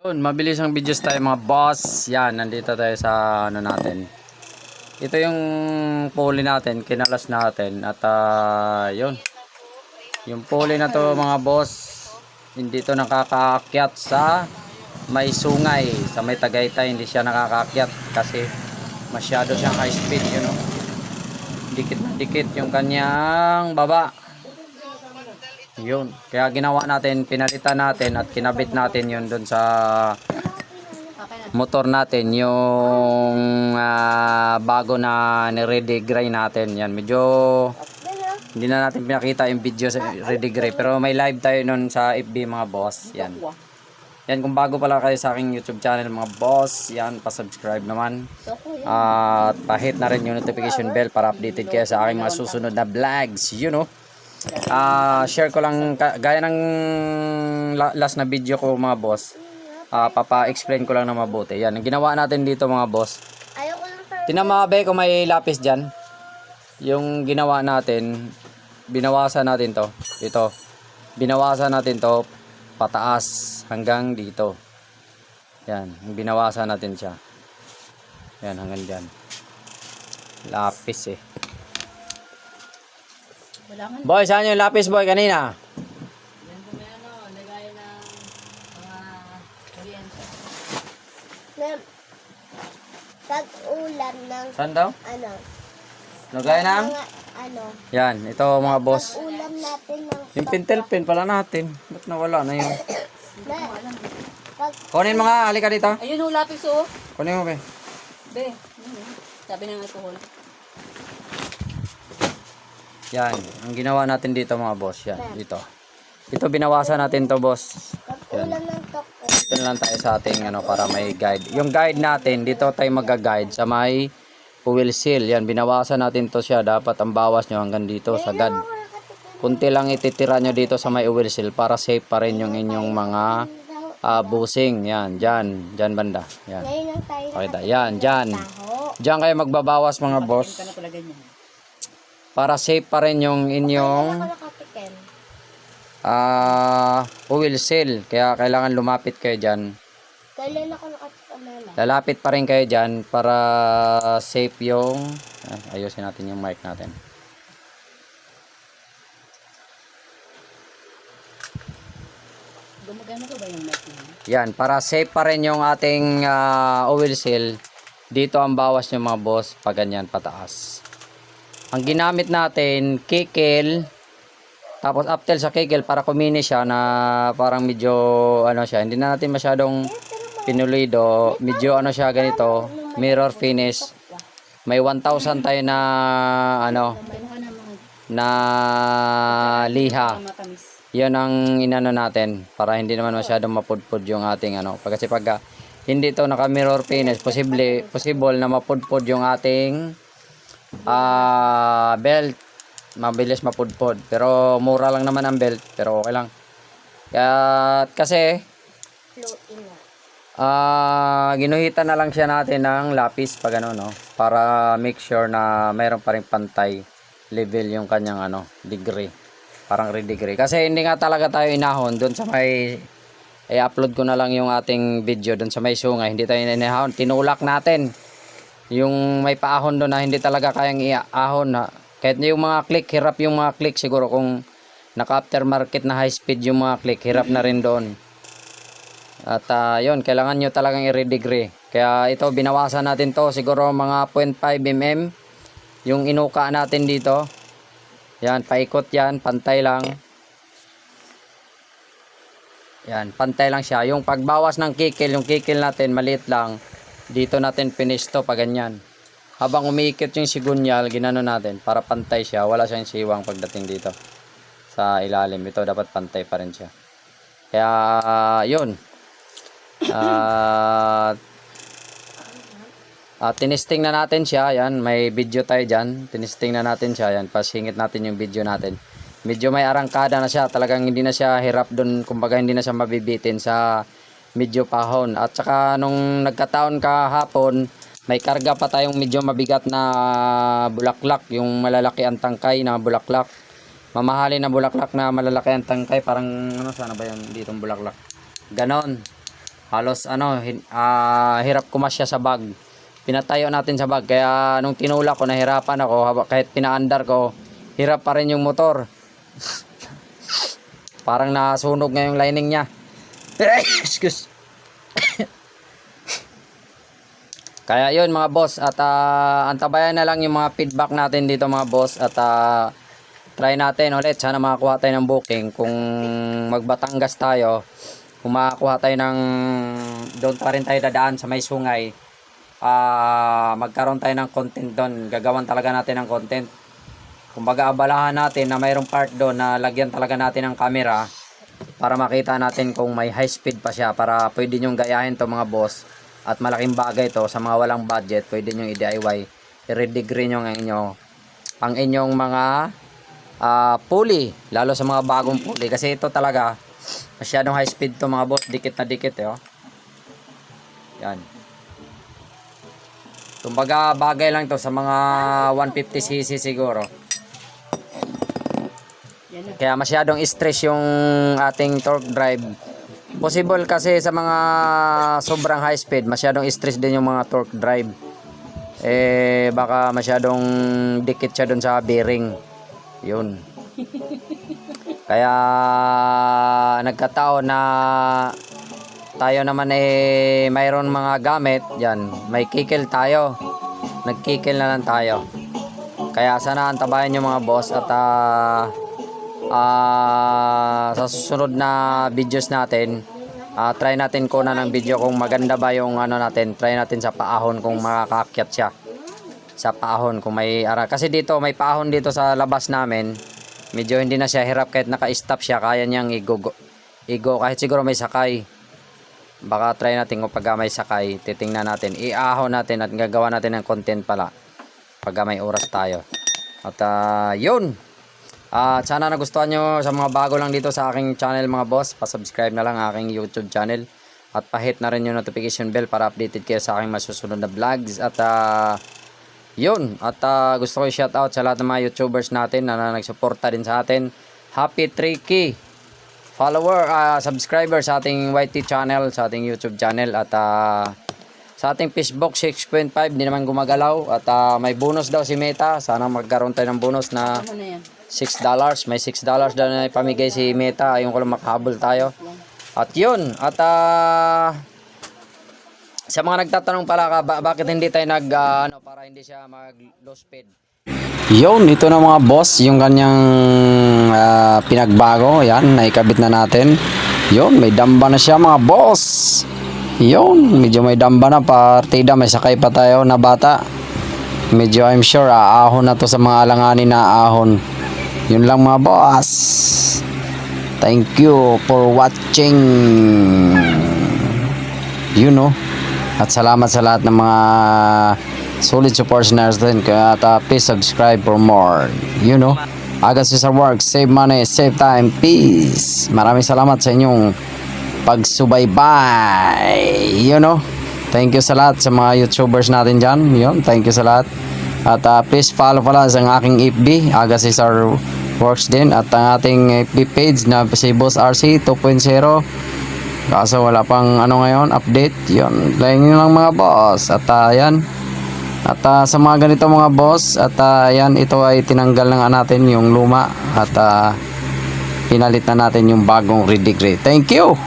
Mabilis ang videos tayo mga boss. Yan, nandito tayo sa ano natin. Ito yung pulley natin, kinalas natin at yun. Yung pulley na to mga boss, hindi to nakakaakyat sa may sungay, sa may Tagaytay, hindi siya nakakaakyat kasi masyado siyang high speed, you know. Dikit na dikit yung kanyang baba. Yun, kaya ginawa natin, pinalitan natin at kinabit natin yun doon sa motor natin, yung bago na ni-ready gray natin. Yan, medyo hindi na natin pinakita yung video sa ready gray, pero may live tayo nun sa FB mga boss. Yan. Yan, kung bago pala kayo sa aking YouTube channel mga boss, yan, pa-subscribe naman. At pa-hit na rin yung notification bell para updated kayo sa aking mga susunod na vlogs, you know. Share ko lang gaya ng last na video ko mga boss. Papa-explain ko lang na mabuti. Yan, ang ginawa natin dito mga boss. Tinamabe kung may lapis dyan. Yung ginawa natin, binawasan natin to. Ito. Binawasan natin to pataas hanggang dito. Yan, binawasan natin siya. Yan, hanggang dyan. Lapis eh. Boy, saan yung lapis boy kanina? Yan po may lagay ng mga kuryente. Tag-ulan ng Saan daw? ano? Lagay ng? Mga ano? Yan, ito mga boss. Ulam natin ng Yung pintel pen pala natin. Ba't nawala na yun? pag Kunin mga, halika dito. Ayun yung lapis oh. Kunin mo be. Be. Sabi ng alcohol. Yan, ang ginawa natin dito mga boss. Yan, dito. Ito binawasan natin to boss. tag-ulan ng toko. Dito na lang tayo sa ating ano, para may guide. Yung guide natin, dito tayo mag-guide sa may wheel seal. Yan, binawasan natin to siya. Dapat ang bawas nyo hanggang dito sa guide. Kunti lang ititira nyo dito sa may wheel seal para safe pa rin yung inyong mga busing. Yan, dyan. Dyan banda. Yan. Ngayon lang tayo Pakita. Yan, dyan. Dyan kayo magbabawas mga boss. Ano pala ganyan? Para safe pa rin yung inyong nakatikim. wheel seal. Kaya kailangan lumapit kayo dyan. Kailan ako nakatikim mama? Lalapit pa rin kayo dyan para safe yung ayusin natin yung mic natin. Gumagana ko ba yung mic niya? Yan, para safe pa rin yung ating wheel seal. Dito ang bawas nyo mga boss pag ganyan pataas. Ang ginamit natin, kikil, tapos uptel sa kikil para kumini siya na parang medyo ano siya, hindi na natin masyadong pinulido, medyo ano siya ganito, mirror finish. May 1,000 tayo na ano, na liha. Matamis. Yan ang inano natin para hindi naman masyadong mapudpud yung ating ano. Kasi pag hindi to naka mirror finish, possible na mapudpud yung ating belt. Mabilis mapudpud. Pero mura lang naman ang belt, pero okay lang. Kaya kasi ginuhitan na lang siya natin ng lapis pag ano, no, para make sure na mayroon pa rin pantay level yung kanyang ano, degree. Parang redegree. Kasi hindi nga talaga tayo inahon doon sa may i-upload ko na lang yung ating video doon sa may sungay. Hindi tayo inahon. Tinulak natin yung may paahon doon na hindi talaga kayang iahon na. Kahit yung mga click, hirap yung mga click siguro kung naka-aftermarket na high speed yung mga click, hirap na rin doon. At yun, kailangan nyo talagang i-redegree. Kaya ito, binawasan natin to siguro mga 0.5 mm yung inuka natin dito. Yan, paikot yan, pantay lang. Yan, pantay lang siya. Yung pagbawas ng kikil, yung kikil natin maliit lang. Dito natin finish to pag ganyan. Habang umiikot yung sigunyal, ginano natin para pantay siya. Wala siyang siwang pagdating dito sa ilalim. Ito dapat pantay pa rin siya. Kaya yun. Tinesting na natin siya. Yan, may video tayo dyan. Tinesting na natin siya. Yan, pasingit natin yung video natin. Medyo may arangkada na siya. Talagang hindi na siya hirap doon. Kumbaga hindi na siya mabibitin sa medyo pahon. At saka nung nagkataon kahapon, may karga pa tayong medyo mabigat na bulaklak. Yung malalaki ang tangkay na bulaklak. Mamahalin na bulaklak na malalaki ang tangkay. Parang ano, sana ba yan ditong bulaklak? Ganon. Halos hirap kumasya sa bag. Pinatayo natin sa bag, kaya nung tinulak ko nahirapan ako, kahit pinaandar ko, hirap pa rin yung motor. Parang nasunog nga yung lining niya. Excuse. Kaya yun mga boss, at antabayan na lang yung mga feedback natin dito mga boss, at try natin ulit, sana makakuha tayo ng booking. Kung magbatangas tayo, kung makakuha tayo ng, doon pa rin tayo dadaan sa may sungay, magkaroon tayo ng content doon, gagawan talaga natin ng content. Kumbaga abalahan natin na mayroong part doon na lagyan talaga natin ng camera para makita natin kung may high speed pa siya, para pwede nyong gayahin to mga boss. At malaking bagay to sa mga walang budget, pwede nyong i-DIY, i-redegree nyo ang inyong mga pulley, lalo sa mga bagong pulley, kasi ito talaga masyadong high speed to mga boss, dikit na dikit oh. Yan. Kumbaga bagay lang to sa mga 150cc siguro. Yan na. Kaya masyadong stress yung ating torque drive. Possible kasi sa mga sobrang high speed, masyadong stress din yung mga torque drive. Baka masyadong dikit siya dun sa bearing. Yun. Kaya nagkataon na tayo naman mayroon mga gamit. Yan, may kikil tayo. Nagkikil na lang tayo. Kaya sana antabayan yung mga boss, at sa susunod na videos natin, try natin kunan ng video kung maganda ba yung natin. Try natin sa paahon kung makakaakyat siya sa paahon, kung may kasi dito may paahon dito sa labas namin. Medyo hindi na siya hirap, kahit naka-stop siya kaya niyang igo kahit siguro may sakay. Baka try natin kung pag may sakay, titingnan natin, iahon natin at gagawa natin ng content pala pag may oras tayo. At yun. Sana nagustuhan nyo. Sa mga bago lang dito sa aking channel mga boss, pa-subscribe na lang aking YouTube channel at pa-hit na rin yung notification bell para updated kayo sa aking masusunod na vlogs. At yun, at gusto ko i-shoutout sa lahat ng mga YouTubers natin na nagsuporta din sa atin. Happy 3K subscriber sa ating YT channel, sa ating YouTube channel, at sa ating Facebook 6.5 hindi naman gumagalaw, at may bonus daw si Meta. Sana magkaroon tayo ng bonus na Ano na yan? $6. May $6 daw na ipamigay si Meta. Ayun ko lang makahabol tayo. At yun. At sa mga nagtatanong pala bakit hindi tayo para hindi siya mag low speed. Yun, ito na mga boss, yung kanyang pinagbago. Yan, naikabit na natin. Yun, may damba na siya mga boss. Yun, medyo may damba na, partida. May sakay pa tayo na bata. Medyo I'm sure aahon na to sa mga alanganin na ahon. Yun lang mga boss. Thank you for watching. You know. At salamat sa lahat ng mga solid supporters natin. Kaya please subscribe for more. You know. Agas sa work, save money, save time, peace. Maraming salamat sa inyong pagsubaybay. You know. Thank you sa lahat sa mga YouTubers natin dyan. Yun, thank you sa lahat. At please follow pala sa aking FB, Aga Cesar Works din. At ang ating FB page na si Boss RC 2.0. Kaso wala pang ngayon, update. Yun, lang yun lang mga boss. At yan. At sa mga ganito mga boss, at yan, ito ay tinanggal na nga natin yung luma. At pinalit na natin yung bagong redegree. Thank you!